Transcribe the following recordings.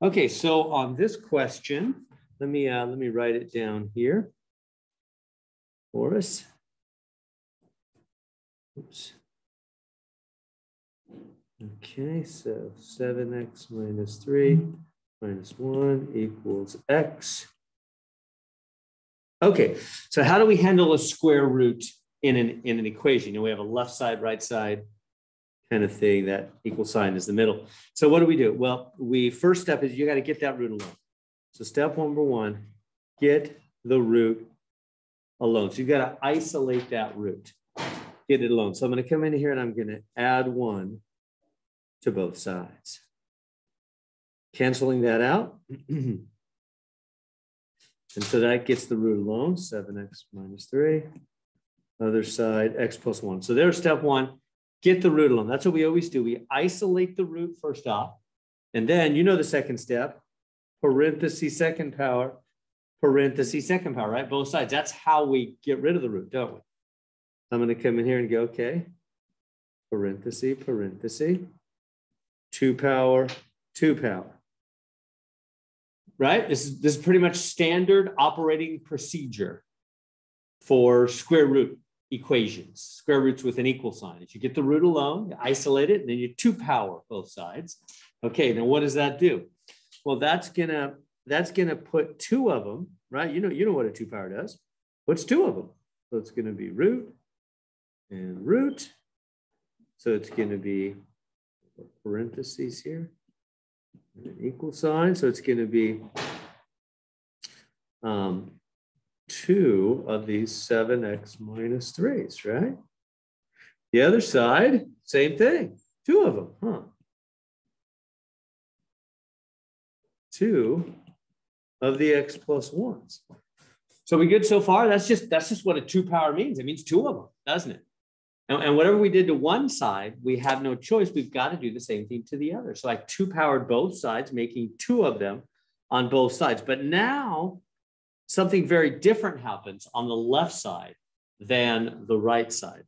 Okay, so on this question, let me write it down here for us. Oops. Okay, so 7x minus 3 minus 1 equals x. Okay, so how do we handle a square root in an equation? You know, we have a left side, right side kind of thing. That equal sign is the middle. So what do? Well, first step is you got to get that root alone. So step number one, get the root alone. So you've got to isolate that root. Get it alone. So I'm going to come in here and I'm going to add 1 to both sides. Canceling that out. And so that gets the root alone, 7x minus 3. Other side, x plus 1. So there's step one, get the root alone. That's what we always do. We isolate the root first off. And then, you know the second step, parentheses second power, right? Both sides. That's how we get rid of the root, don't we? I'm going to come in here and go, okay, parentheses, 2 power, right? This is pretty much standard operating procedure for square root equations, square roots with an equal sign. If you get the root alone, you isolate it, and then you 2 power both sides. Okay, now what does that do? Well, that's gonna put 2 of them, right? You know what a 2 power does. What's 2 of them? So it's gonna be root and root. So it's gonna be parentheses here, and an equal sign. So it's gonna be 2 of these 7x minus 3s, right? The other side, same thing, 2 of them, huh? 2 of the x plus 1s. So we good so far? That's just what a 2 power means. It means 2 of them, doesn't it? And whatever we did to one side, we have no choice. We've got to do the same thing to the other. So I 2 powered both sides, making 2 of them on both sides. But now something very different happens on the left side than the right side.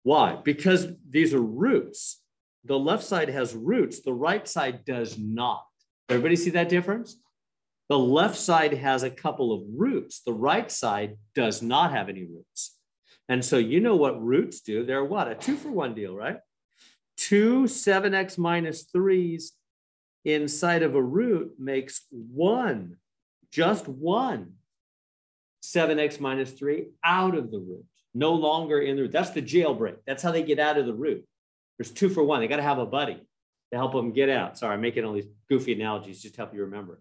Why? Because these are roots. The left side has roots. The right side does not. Everybody see that difference? The left side has a couple of roots. The right side does not have any roots. And so you know what roots do. They're what? A 2-for-1 deal, right? 2 7x minus 3s inside of a root makes 1, just 1 7x minus 3 out of the root. No longer in the root. That's the jailbreak. That's how they get out of the root. There's 2 for 1. They got to have a buddy to help them get out. Sorry, I'm making all these goofy analogies just to help you remember.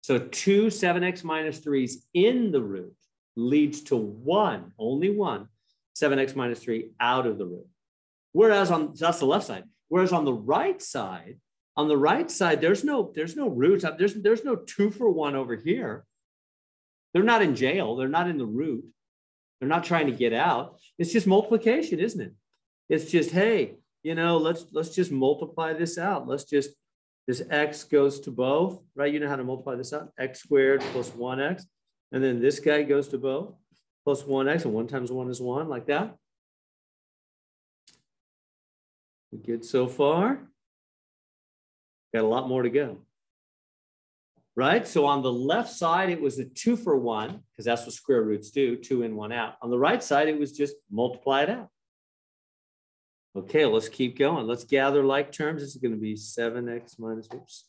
So 2 7x minus 3s in the root leads to 1, only 1, 7x minus 3 out of the root. Whereas that's the left side. Whereas on the right side, there's no roots. There's no 2 for 1 over here. They're not in jail. They're not in the root. They're not trying to get out. It's just multiplication, isn't it? It's just, hey, you know, let's just multiply this out. This x goes to both, right? You know how to multiply this out. X squared plus 1x. And then this guy goes to both, plus 1x, and 1 times 1 is 1, like that. We good so far? Got a lot more to go. Right? So on the left side, it was a 2 for 1, because that's what square roots do, 2 in, 1 out. On the right side, it was just multiply it out. Okay, let's keep going. Let's gather like terms. This is going to be 7x minus, oops,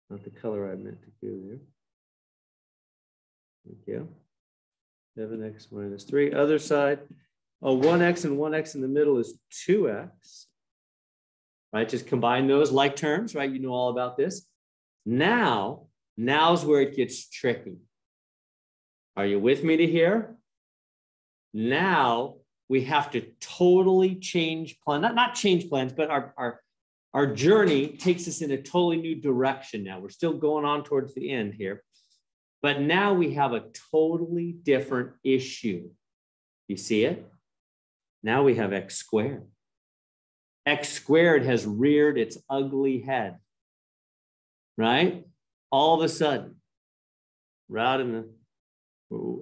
not the color I meant to do there. There we go. 7x minus 3. Other side, 1x and 1x in the middle is 2x. Right? Just combine those like terms, right? You know all about this. Now's where it gets tricky. Are you with me to here? Now we have to totally change plan, not change plans, but our journey takes us in a totally new direction now. We're still going on towards the end here. But now we have a totally different issue. You see it? Now we have x squared. X squared has reared its ugly head, right? All of a sudden, right in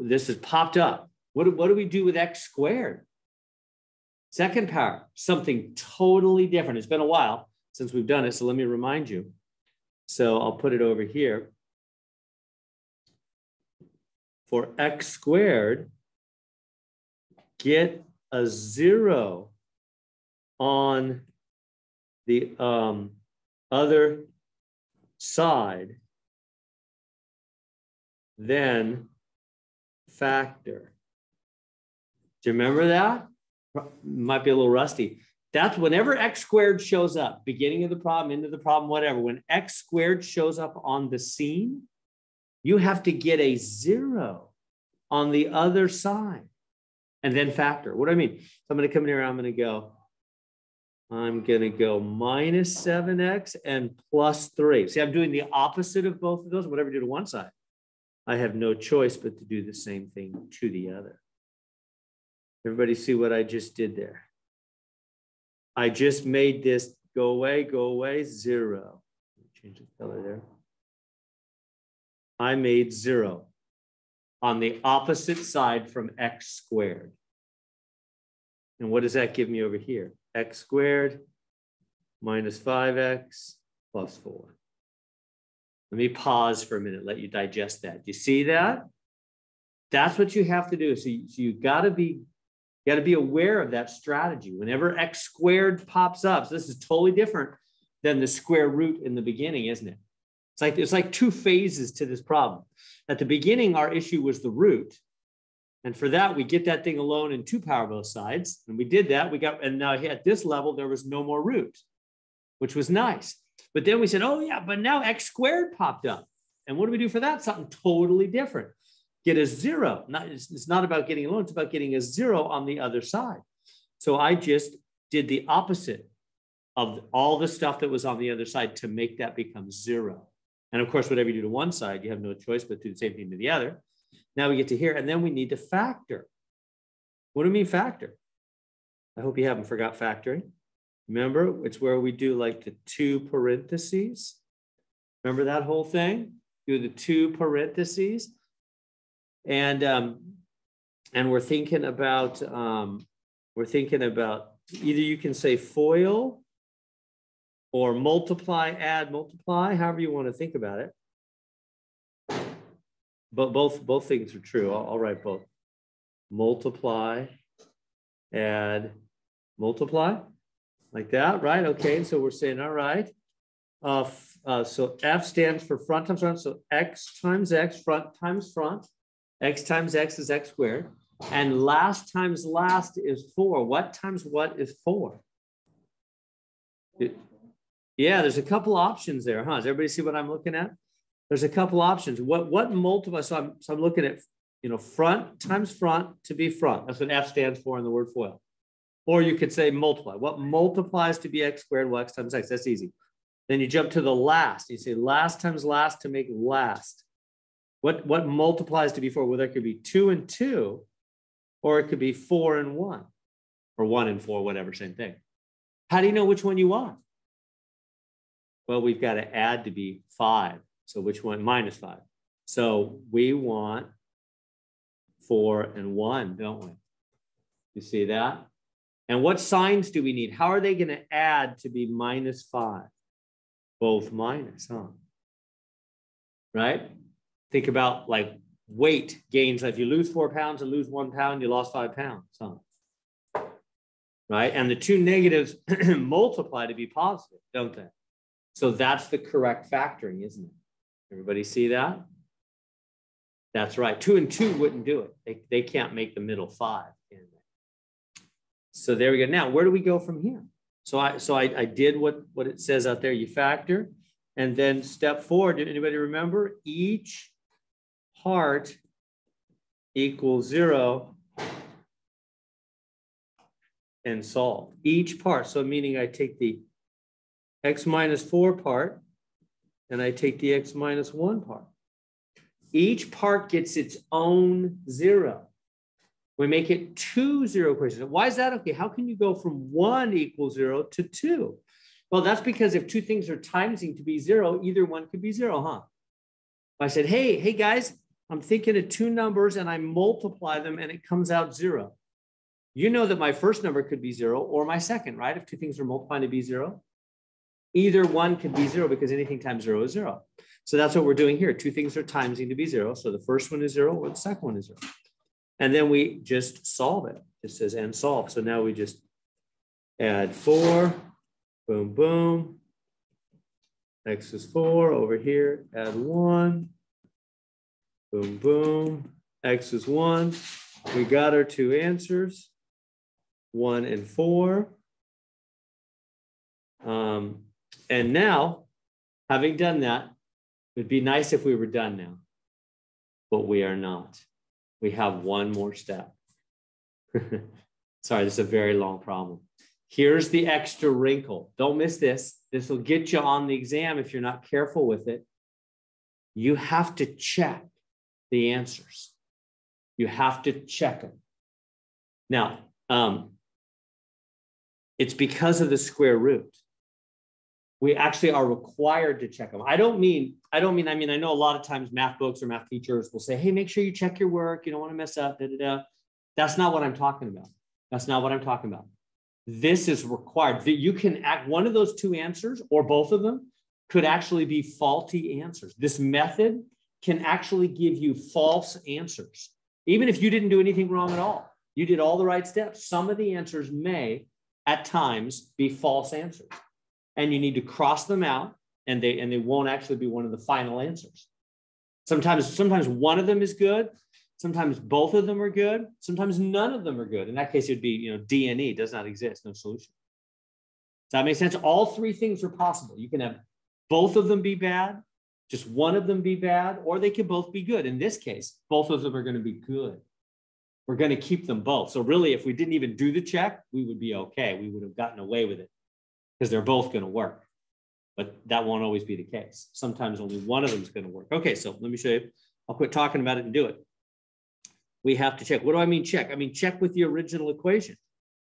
this has popped up. What do we do with x squared? Second power, something totally different. It's been a while since we've done it, so let me remind you. So I'll put it over here. For x squared, get a 0 on the other side, then factor. Do you remember that? Might be a little rusty. That's whenever x squared shows up, beginning of the problem, end of the problem, whatever, when x squared shows up on the scene, you have to get a 0 on the other side and then factor. What do I mean? So I'm going to come in here, I'm going to go minus 7x and plus 3. See, I'm doing the opposite of both of those. Whatever you do to one side, I have no choice but to do the same thing to the other. Everybody see what I just did there? I just made this go away, 0. Change the color there. I made 0 on the opposite side from x squared. And what does that give me over here? X squared minus 5x plus 4. Let me pause for a minute, let you digest that. You see that? That's what you have to do. So you got to be aware of that strategy. Whenever x squared pops up, so this is totally different than the square root in the beginning, isn't it? It's like two phases to this problem. At the beginning, our issue was the root. And for that, we get that thing alone in 2 power both sides. And we did that. And now at this level, there was no more root, which was nice. But then we said, oh yeah, but now x squared popped up. And what do we do for that? Something totally different. Get a 0. It's not about getting alone, it's about getting a 0 on the other side. So I just did the opposite of all the stuff that was on the other side to make that become 0. And of course, whatever you do to one side, you have no choice but to do the same thing to the other. Now we get to here, and then we need to factor. What do we mean factor? I hope you haven't forgot factoring. Remember, it's where we do like the 2 parentheses. Remember that whole thing? Do the 2 parentheses. And we're thinking about either you can say FOIL or multiply, add, multiply, however you want to think about it. But both things are true. I'll write both. Multiply, add, multiply, like that, right? Okay, so we're saying, all right. So F stands for front times front. So X times X, front times front. X times X is X squared. And last times last is 4. What times what is 4? Yeah, there's a couple options there, huh? Does everybody see what I'm looking at? There's a couple options. What multiply? So I'm looking at, front times front to be front. That's what F stands for in the word FOIL. Or you could say multiply. What multiplies to be X squared? Well, X times X. That's easy. Then you jump to the last. You say last times last to make last. What multiplies to be 4? Well, there could be 2 and 2, or it could be 4 and 1, or 1 and 4, whatever, same thing. How do you know which one you want? Well, we've got to add to be 5. So which one? Minus 5. So we want 4 and 1, don't we? You see that? And what signs do we need? How are they going to add to be minus 5? Both minus, huh? Right? Think about like weight gains. If you lose 4 pounds and lose 1 pound, you lost 5 pounds, huh? Right? And the 2 negatives multiply to be positive, don't they? So that's the correct factoring, isn't it? Everybody see that? That's right. 2 and 2 wouldn't do it. They can't make the middle 5. Can they? So there we go. Now, where do we go from here? So I did what it says out there. You factor. And then step 4, did anybody remember? Each part equals 0 and solve. Each part. So meaning I take the x minus 4 part and I take the x minus 1 part. Each part gets its own 0. We make it 2 0 equations. Why is that? Okay, how can you go from 1 equals 0 to 2? Well, that's because if 2 things are timesing to be 0, either one could be 0, huh? I said, hey guys, I'm thinking of 2 numbers and I multiply them and it comes out 0. You know that my first number could be 0 or my second, right? If 2 things are multiplying to be 0. either one could be 0 because anything times 0 is 0. So that's what we're doing here. Two things are timesing to be 0. So the first one is 0 or the second one is 0. And then we just solve it. It says and solve. So now we just add 4, boom, boom. X is 4 over here, add 1, boom, boom. X is 1. We got our two answers, 1 and 4. And now, having done that, it'd be nice if we were done now, but we are not. We have one more step. Sorry, this is a very long problem. Here's the extra wrinkle. Don't miss this. This will get you on the exam if you're not careful with it. You have to check the answers. You have to check them. Now, it's because of the square root. We actually are required to check them. I mean, I know a lot of times math books or math teachers will say, hey, make sure you check your work. You don't want to mess up. Da, da, da. That's not what I'm talking about. That's not what I'm talking about. This is required. You can act one of those two answers or both of them could actually be faulty answers. This method can actually give you false answers. Even if you didn't do anything wrong at all, you did all the right steps. Some of the answers may at times be false answers. And you need to cross them out, and they won't actually be one of the final answers. Sometimes one of them is good. Sometimes both of them are good. Sometimes none of them are good. In that case, it'd be, D and E does not exist, no solution. Does that make sense? All three things are possible. You can have both of them be bad, just one of them be bad, or they could both be good. In this case, both of them are going to be good. We're going to keep them both. So really, if we didn't even do the check, we would be okay. We would have gotten away with it because they're both going to work. But that won't always be the case. Sometimes only one of them is going to work. Okay, so let me show you. I'll quit talking about it and do it. We have to check. What do I mean check? I mean check with the original equation.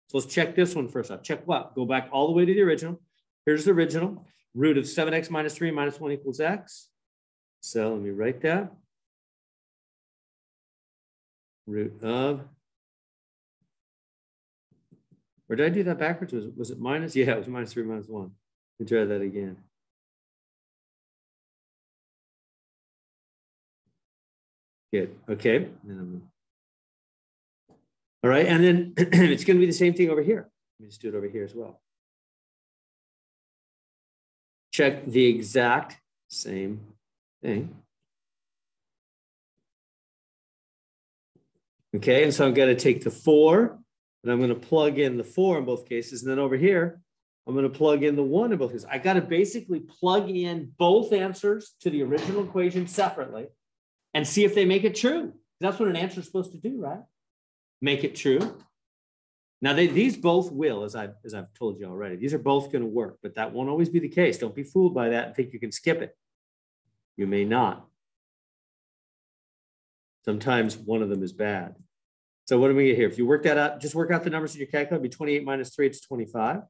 So let's check this one first off. Check what? Go back all the way to the original. Here's the original. Root of 7x minus 3 minus 1 equals x. So let me write that. Root of, or did I do that backwards? Was it minus? Yeah, it was minus 3 minus 1. Let me try that again. Good. Okay. All right. And then it's going to be the same thing over here. Let me just do it over here as well. Check the exact same thing. Okay. And so I'm going to take the 4 and I'm going to plug in the 4 in both cases. And then over here, I'm going to plug in the 1 in both cases. I got to basically plug in both answers to the original equation separately and see if they make it true. That's what an answer is supposed to do, right? Make it true. Now, these both will, as I've told you already. These are both going to work, but that won't always be the case. Don't be fooled by that and think you can skip it. You may not. Sometimes one of them is bad. So what do we get here? If you work that out, just work out the numbers in your calculator. It'll be 28 minus 3, it's 25.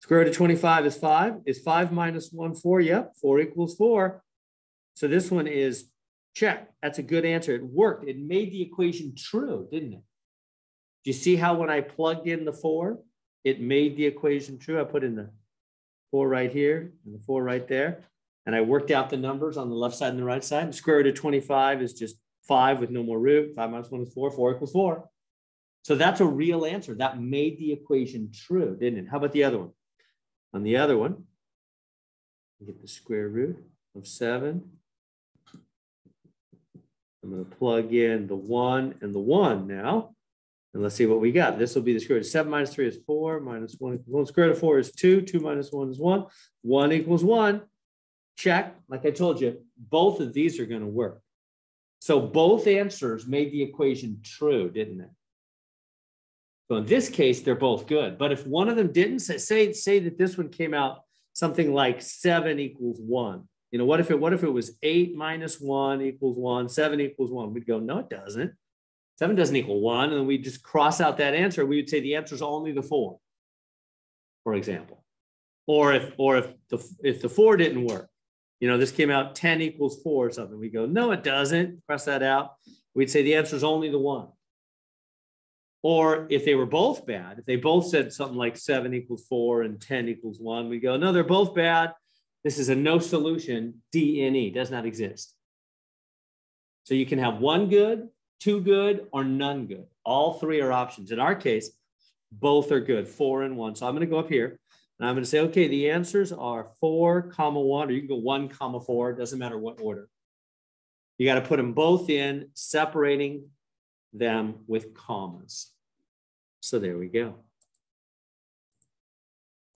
Square root of 25 is 5. Is 5 minus 1, 4? Yep, 4 equals 4. So this one is check. That's a good answer. It worked. It made the equation true, didn't it? Do you see how when I plugged in the 4, it made the equation true? I put in the 4 right here and the 4 right there. And I worked out the numbers on the left side and the right side. The square root of 25 is just 5 with no more root. 5 minus 1 is 4. 4 equals 4. So that's a real answer. That made the equation true, didn't it? How about the other one? On the other one, you get the square root of 7. I'm going to plug in the 1 and the 1 now. And let's see what we got. This will be the square root of 7 minus 3 is 4, minus 1 equals 1. Square root of 4 is 2. 2 minus 1 is 1. 1 equals 1. Check. Like I told you, both of these are going to work. So both answers made the equation true, didn't it? So in this case, they're both good. But if one of them didn't, say that this one came out something like 7 equals 1. You know, what if it was 8 minus 1 equals 1, 7 equals 1? We'd go, no, it doesn't. 7 doesn't equal 1. And then we just cross out that answer. We would say the answer is only the 4, for example. Or if the 4 didn't work, you know, this came out 10 equals 4 or something. We go, no, it doesn't. Cross that out. We'd say the answer is only the 1. Or if they were both bad, if they both said something like 7 equals 4 and 10 equals 1, we go, no, they're both bad. This is a no solution. D, N, E does not exist. So you can have one good, two good, or none good. All three are options. In our case, both are good, 4 and 1. So I'm going to go up here and I'm going to say, okay, the answers are 4, 1, or you can go 1, 4. Doesn't matter what order. You got to put them both in, separating them with commas. So there we go.